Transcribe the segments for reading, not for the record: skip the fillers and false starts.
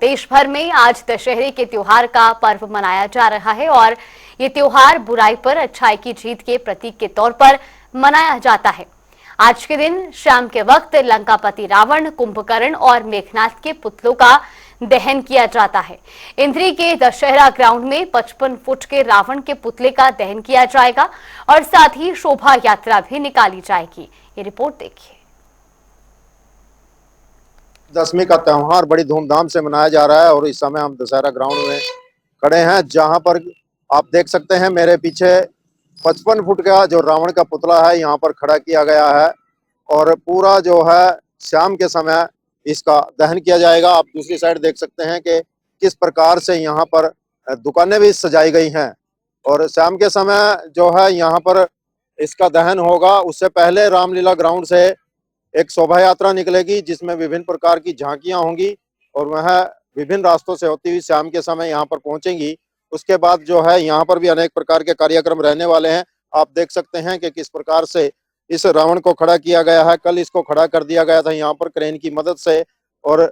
देश भर में आज दशहरे के त्योहार का पर्व मनाया जा रहा है और ये त्योहार बुराई पर अच्छाई की जीत के प्रतीक के तौर पर मनाया जाता है। आज के दिन शाम के वक्त लंकापति रावण, कुंभकर्ण और मेघनाथ के पुतलों का दहन किया जाता है। इंद्री के दशहरा ग्राउंड में 55 फुट के रावण के पुतले का दहन किया जाएगा और साथ ही शोभा यात्रा भी निकाली जाएगी। ये रिपोर्ट देखिए। दशमी का त्योहार बड़ी धूमधाम से मनाया जा रहा है और इस समय हम दशहरा ग्राउंड में खड़े हैं, जहां पर आप देख सकते हैं मेरे पीछे 55 फुट का जो रावण का पुतला है यहाँ पर खड़ा किया गया है और पूरा जो है शाम के समय इसका दहन किया जाएगा। आप दूसरी साइड देख सकते हैं कि किस प्रकार से यहाँ पर दुकानें भी सजाई गई हैं और शाम के समय जो है यहाँ पर इसका दहन होगा। उससे पहले रामलीला ग्राउंड से एक शोभा यात्रा निकलेगी जिसमें विभिन्न प्रकार की झांकियां होंगी और वह विभिन्न रास्तों से होती हुई शाम के समय यहाँ पर पहुंचेंगी। उसके बाद जो है यहाँ पर भी अनेक प्रकार के कार्यक्रम रहने वाले हैं। आप देख सकते हैं कि किस प्रकार से इस रावण को खड़ा किया गया है। कल इसको खड़ा कर दिया गया था यहाँ पर क्रेन की मदद से, और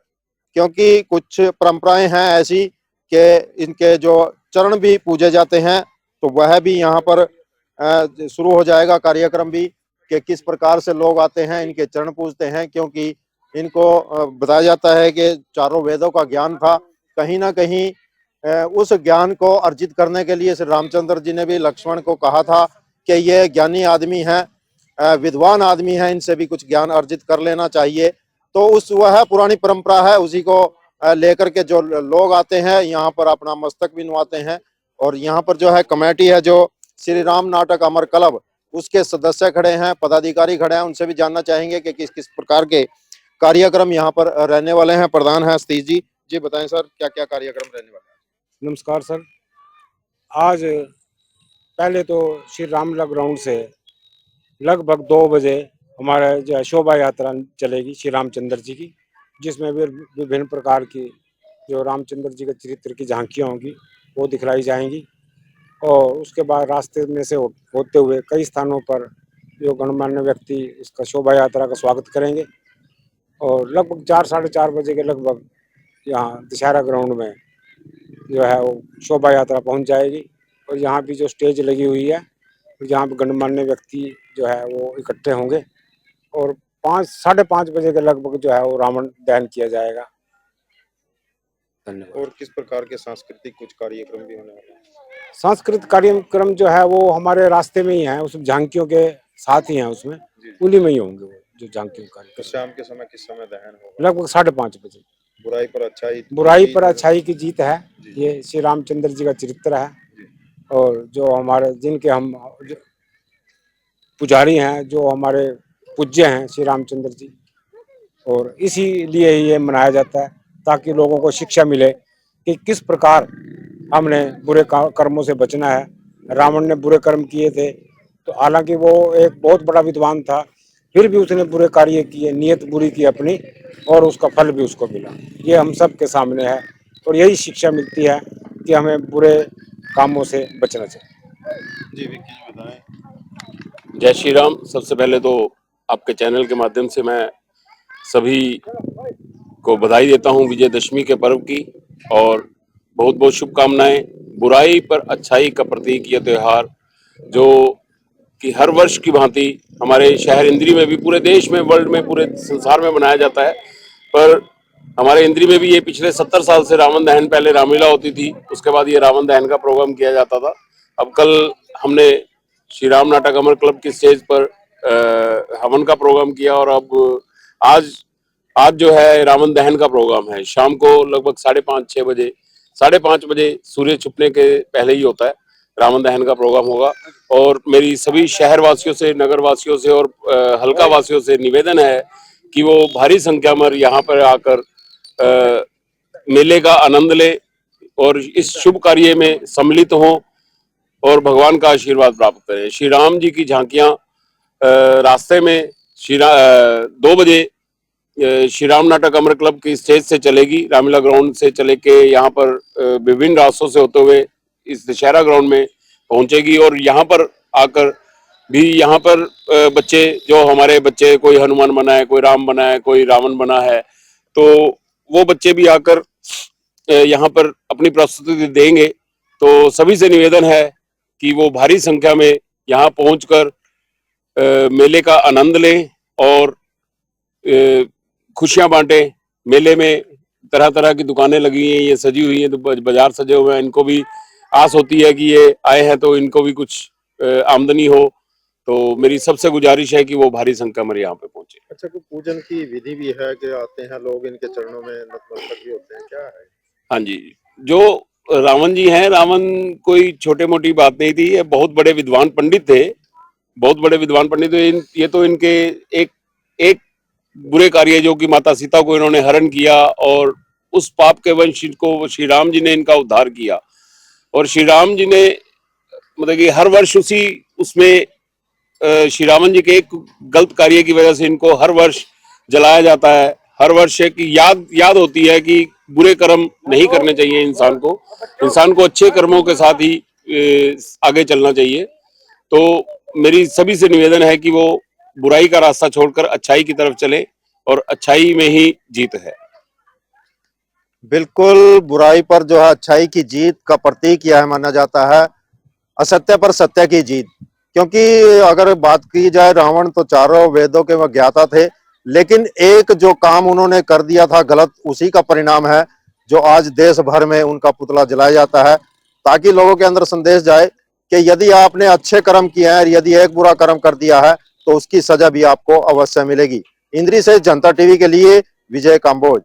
क्योंकि कुछ परंपराएं हैं ऐसी कि इनके जो चरण भी पूजे जाते हैं, तो वह भी यहाँ पर शुरू हो जाएगा कार्यक्रम भी कि किस प्रकार से लोग आते हैं, इनके चरण पूजते हैं, क्योंकि इनको बताया जाता है कि चारों वेदों का ज्ञान था। कहीं ना कहीं उस ज्ञान को अर्जित करने के लिए श्री रामचंद्र जी ने भी लक्ष्मण को कहा था कि ये ज्ञानी आदमी है, विद्वान आदमी है, इनसे भी कुछ ज्ञान अर्जित कर लेना चाहिए। तो उस वह पुरानी परंपरा है, उसी को लेकर के जो लोग आते हैं यहाँ पर अपना मस्तक भी नवाते हैं। और यहाँ पर जो है कमेटी है जो श्री राम नाटक अमर क्लब, उसके सदस्य खड़े हैं, पदाधिकारी खड़े हैं, उनसे भी जानना चाहेंगे कि किस किस प्रकार के कार्यक्रम यहाँ पर रहने वाले हैं। प्रधान है सतीश जी, जी बताएं सर क्या क्या कार्यक्रम रहने वाले हैं। नमस्कार सर। आज पहले तो श्री रामलीला ग्राउंड से लगभग 2 बजे हमारा जो है शोभा यात्रा चलेगी श्री रामचंद्र जी की, जिसमें विभिन्न प्रकार की जो रामचंद्र जी के चरित्र की झांकियाँ होंगी वो दिखलाई जाएंगी। और उसके बाद रास्ते में से होते हुए कई स्थानों पर जो गणमान्य व्यक्ति इसका शोभा यात्रा का स्वागत करेंगे और लगभग 4 साढ़े 4 बजे के लगभग यहाँ दशहरा ग्राउंड में जो है वो शोभा यात्रा पहुँच जाएगी। और यहाँ भी जो स्टेज लगी हुई है जहाँ पर गणमान्य व्यक्ति जो है वो इकट्ठे होंगे और 5 साढ़े 5 बजे के लगभग जो है वो रावण दहन किया जाएगा। धन्यवाद। और किस प्रकार के सांस्कृतिक कुछ कार्यक्रम भी होने वाले हैं? सांस्कृतिक कार्यक्रम जो है वो हमारे रास्ते में ही है, उस झांकियों के साथ ही हैं, उसमें उन्हीं में ही होंगे वो जो झांकियों का। तो शाम के समय किस समय दहन होगा? लगभग 5:30 बजे। बुराई पर अच्छाई की जीत है, ये श्री रामचंद्र जी का चरित्र है। और जो हमारे जिनके हम पुजारी हैं, जो हमारे पूज्य हैं श्री रामचंद्र जी, और इसीलिए ये मनाया जाता है ताकि लोगों को शिक्षा मिले कि किस प्रकार हमने बुरे कर्मों से बचना है। रावण ने बुरे कर्म किए थे, तो हालांकि वो एक बहुत बड़ा विद्वान था, फिर भी उसने बुरे कार्य किए, नियत बुरी की अपनी, और उसका फल भी उसको मिला। ये हम सब के सामने है और यही शिक्षा मिलती है कि हमें बुरे कामों से बचना चाहिए। जी विक्की बताएं। जय श्री राम। सबसे पहले तो आपके चैनल के माध्यम से मैं सभी को बधाई देता हूं विजयदशमी के पर्व की और बहुत बहुत शुभकामनाएं। बुराई पर अच्छाई का प्रतीक यह त्योहार जो कि हर वर्ष की भांति हमारे शहर इंद्री में भी, पूरे देश में, वर्ल्ड में, पूरे संसार में मनाया जाता है। पर हमारे इंद्री में भी ये पिछले 70 साल से रावण दहन, पहले रामलीला होती थी, उसके बाद ये रावण दहन का प्रोग्राम किया जाता था। अब कल हमने श्री राम नाटक अमर क्लब की स्टेज पर हवन का प्रोग्राम किया और अब आज जो है रावण दहन का प्रोग्राम है। शाम को लगभग 5:30 बजे सूर्य छुपने के पहले ही होता है, रावण दहन का प्रोग्राम होगा। और मेरी सभी शहर वासियों से, नगर वासियों से और हल्का वासियों से निवेदन है कि वो भारी संख्या में यहाँ पर आकर मेले का आनंद ले और इस शुभ कार्य में सम्मिलित हों और भगवान का आशीर्वाद प्राप्त करें। श्री राम जी की झांकियां रास्ते में 2 बजे श्री राम नाटक अमर क्लब की स्टेज से चलेगी, रामलीला ग्राउंड से चले के यहाँ पर विभिन्न रास्तों से होते हुए इस दशहरा ग्राउंड में पहुंचेगी। और यहाँ पर आकर भी यहाँ पर बच्चे, जो हमारे बच्चे, कोई हनुमान बना है, कोई राम बना है, कोई रावण बना है, तो वो बच्चे भी आकर यहाँ पर अपनी प्रस्तुति देंगे, तो सभी से निवेदन है कि वो भारी संख्या में यहाँ पहुंचकर मेले का आनंद लें और खुशियां बांटें। मेले में तरह तरह की दुकानें लगी हैं, ये सजी हुई हैं, तो बाजार सजे हुए हैं। इनको भी आस होती है कि ये आए हैं तो इनको भी कुछ आमदनी हो। तो मेरी सबसे गुजारिश है कि वो भारी संख्या में यहाँ पे पहुंचे। अच्छा, कोई पूजन की विधि भी है कि आते हैं लोग इनके चरणों में नतमस्तक भी होते हैं, क्या है? हाँ जी, जो रावण जी हैं, रावण कोई छोटे मोटी बात नहीं थी, ये बहुत बड़े विद्वान पंडित थे, बहुत बड़े विद्वान पंडित थे। ये तो इनके एक एक बुरे कार्य जो कि माता सीता को इन्होंने हरण किया और उस पाप के वंश को श्री राम जी ने इनका उद्धार किया। और श्री राम जी ने मतलब कि हर वर्ष उसी उसमें श्री रावण जी के एक गलत कार्य की वजह से इनको हर वर्ष जलाया जाता है। हर वर्ष एक याद होती है कि बुरे कर्म नहीं करने चाहिए इंसान को अच्छे कर्मों के साथ ही आगे चलना चाहिए। तो मेरी सभी से निवेदन है कि वो बुराई का रास्ता छोड़कर अच्छाई की तरफ चले और अच्छाई में ही जीत है। बिल्कुल, बुराई पर जो है अच्छाई की जीत का प्रतीक यह माना जाता है, असत्य पर सत्य की जीत। क्योंकि अगर बात की जाए, रावण तो चारों वेदों के वह ज्ञाता थे, लेकिन एक जो काम उन्होंने कर दिया था गलत, उसी का परिणाम है जो आज देश भर में उनका पुतला जलाया जाता है, ताकि लोगों के अंदर संदेश जाए कि यदि आपने अच्छे कर्म किए हैं और यदि एक बुरा कर्म कर दिया है तो उसकी सजा भी आपको अवश्य मिलेगी। इंद्री से जनता टीवी के लिए विजय काम्बोज।